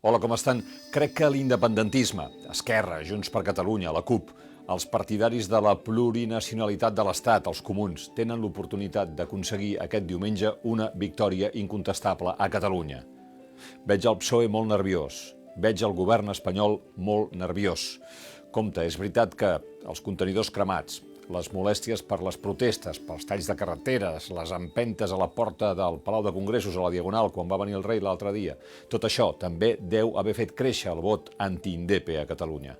Hola, com estan? Crec que l'independentisme, Esquerra, Junts per Catalunya, la CUP, els partidaris de la plurinacionalitat de l'Estat, els comuns, tenen l'oportunitat d'aconseguir aquest diumenge una victòria incontestable a Catalunya. Veig el PSOE molt nerviós, veig el govern espanyol molt nerviós. Compte, és veritat que els contenidors cremats, les molèsties per les protestes, pels talls de carreteres, les empentes a la porta del Palau de Congressos a la Diagonal quan va venir el rei l'altre dia, tot això també deu haver fet créixer el vot anti-indepe a Catalunya.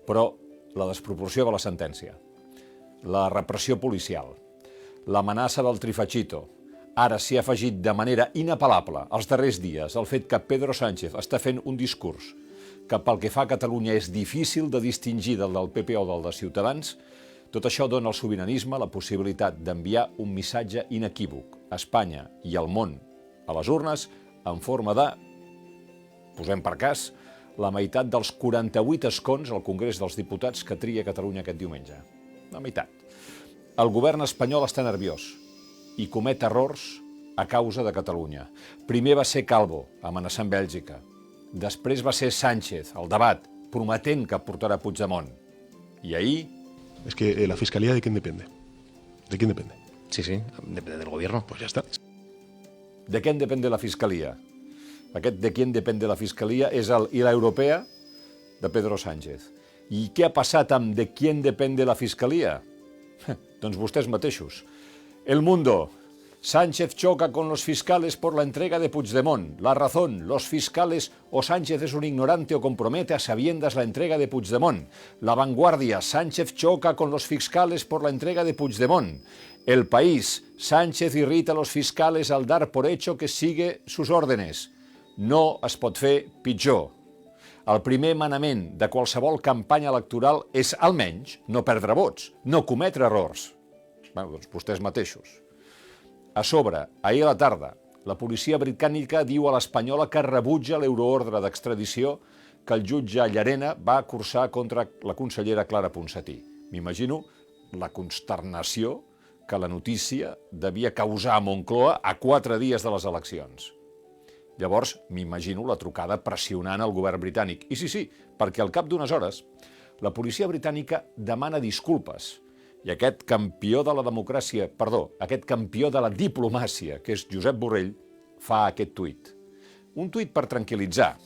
Però la desproporció de la sentència, la repressió policial, l'amenaça del trifachito, ara s'hi ha afegit de manera inapel·lable els darrers dies el fet que Pedro Sánchez està fent un discurs que pel que fa a Catalunya és difícil de distingir del PP o del de Ciutadans. Tot això dona al sobiranisme la possibilitat d'enviar un missatge inequívoc a Espanya i al món a les urnes en forma de, posem per cas, la meitat dels 48 escons al Congrés dels Diputats que tria Catalunya aquest diumenge. La meitat. El govern espanyol està nerviós i comet errors a causa de Catalunya. Primer va ser Calvo, amenaçant Bèlgica. Després va ser Sánchez, al debat, prometent que portarà Puigdemont. I ahir... Es que la Fiscalía, ¿de quién depende? ¿De quién depende? Sí, depende del gobierno. Pues ya está. ¿De quién depende la Fiscalía? Aquest de quién depende la Fiscalía és el i la europea de Pedro Sánchez. I què ha passat amb de quién depende la Fiscalía? Doncs vostès mateixos. El Mundo. Sánchez choca con los fiscales por la entrega de Puigdemont. La Razón, los fiscales o Sánchez es un ignorante o compromete a sabiendas la entrega de Puigdemont. La Vanguardia, Sánchez choca con los fiscales por la entrega de Puigdemont. El País, Sánchez irrita a los fiscales al dar por hecho que sigue sus órdenes. No es pot fer pitjor. El primer manament de qualsevol campanya electoral és, almenys, no perdre vots, no cometre errors. Doncs vostès mateixos. A sobre, ahir a la tarda, la policia britànica diu a l'espanyola que rebutja l'euroordre d'extradició que el jutge Llarena va cursar contra la consellera Clara Ponsatí. M'imagino la consternació que la notícia devia causar a Moncloa a 4 dies de les eleccions. Llavors, m'imagino la trucada pressionant el govern britànic. I sí, perquè al cap d'unes hores, la policia britànica demana disculpes. I aquest campió de la democràcia, aquest campió de la diplomàcia, que és Josep Borrell, fa aquest tuit. Un tuit per tranquilitzar.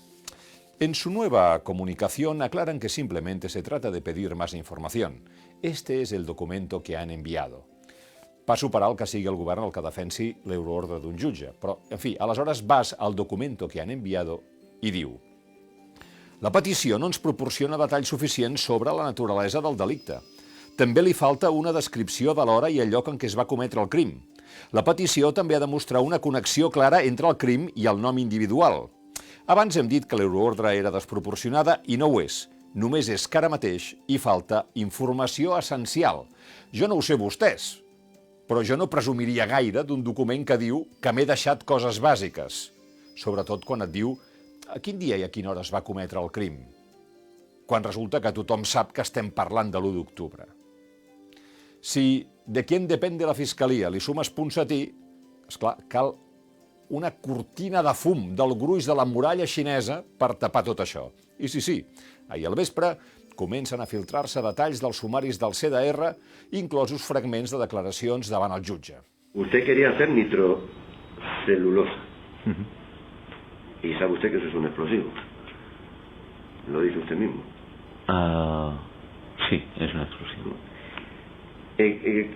En su nueva comunicación aclaran que simplemente se trata de pedir más información. Este es el documento que han enviado. Passo per alt que sigui el govern el que defensi l'euroordre d'un jutge, però, en fi, aleshores vas al documento que han enviado i diu: la petició no ens proporciona detalls suficients sobre la naturalesa del delicte. També li falta una descripció de l'hora i el lloc en què es va cometre el crim. La petició també ha de mostrar una connexió clara entre el crim i el nom individual. Abans hem dit que l'euroordre era desproporcionada i no ho és. Només és que ara mateix hi falta informació essencial. Jo no ho sé vostès, però jo no presumiria gaire d'un document que diu que m'he deixat coses bàsiques. Sobretot quan et diu a quin dia i a quina hora es va cometre el crim. Quan resulta que tothom sap que estem parlant de l'1 d'octubre. Si de quién depende la Fiscalia li sumes Ponsatí, esclar, cal una cortina de fum del gruix de la muralla xinesa per tapar tot això. I sí, ahir al vespre comencen a filtrar-se detalls dels sumaris del CDR, inclosos fragments de declaracions davant el jutge. Usted quería hacer nitrocelulosa. Y sabe usted que eso es un explosivo. Lo dice usted mismo. Sí, es un explosivo.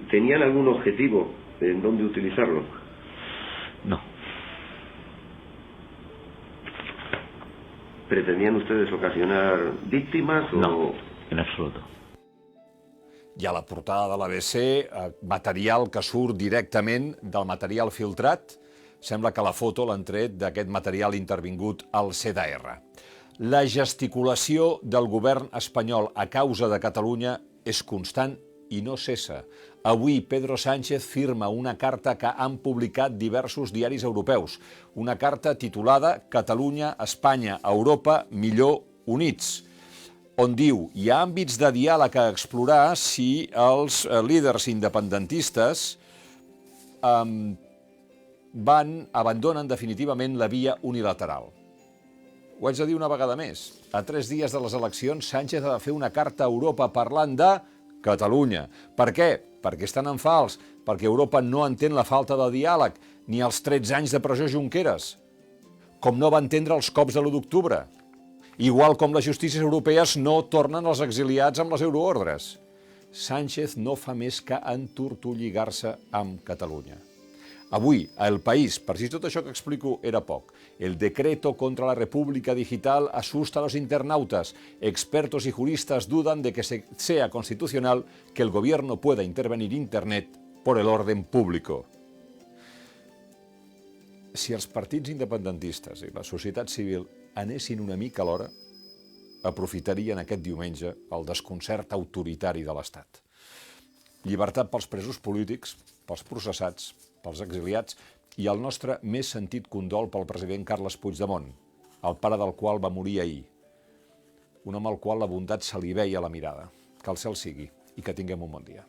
¿Tenían algún objetivo en dónde utilizarlo? No. ¿Pretendían ustedes ocasionar víctimas o...? No, en absoluto. I a la portada de l'ABC, material que surt directament del material filtrat. Sembla que la foto l'han tret d'aquest material intervingut al CDR. La gesticulació del govern espanyol a causa de Catalunya és constant i no cessa. Avui Pedro Sánchez firma una carta que han publicat diversos diaris europeus. Una carta titulada Catalunya, Espanya, Europa, millor units, on diu hi ha àmbits de diàleg a explorar si els líders independentistes abandonen definitivament la via unilateral. ho haig de dir una vegada més. A 3 dies de les eleccions, Sánchez ha de fer una carta a Europa parlant de Catalunya. Per què? Perquè estan en fals, perquè Europa no entén la falta de diàleg, ni els 13 anys de presó Junqueras, com no va entendre els cops de l'1 d'octubre, igual com les justícies europees no tornen els exiliats amb les euroordres. Sánchez no fa més que entortolligar-se amb Catalunya. Avui, a El País, per si tot això que explico era poc, el decreto contra la República Digital asusta a los internautas. Expertos y juristas dudan de que sea constitucional que el gobierno pueda intervenir Internet por el orden público. Si els partits independentistes i la societat civil anessin una mica a l'hora, aprofitarien aquest diumenge el desconcert autoritari de l'Estat. Llibertat pels presos polítics, pels processats, pels exiliats i el nostre més sentit condol pel president Carles Puigdemont, el pare del qual va morir ahir. Un home al qual la bondat se li veia a la mirada. Que el cel sigui i que tinguem un bon dia.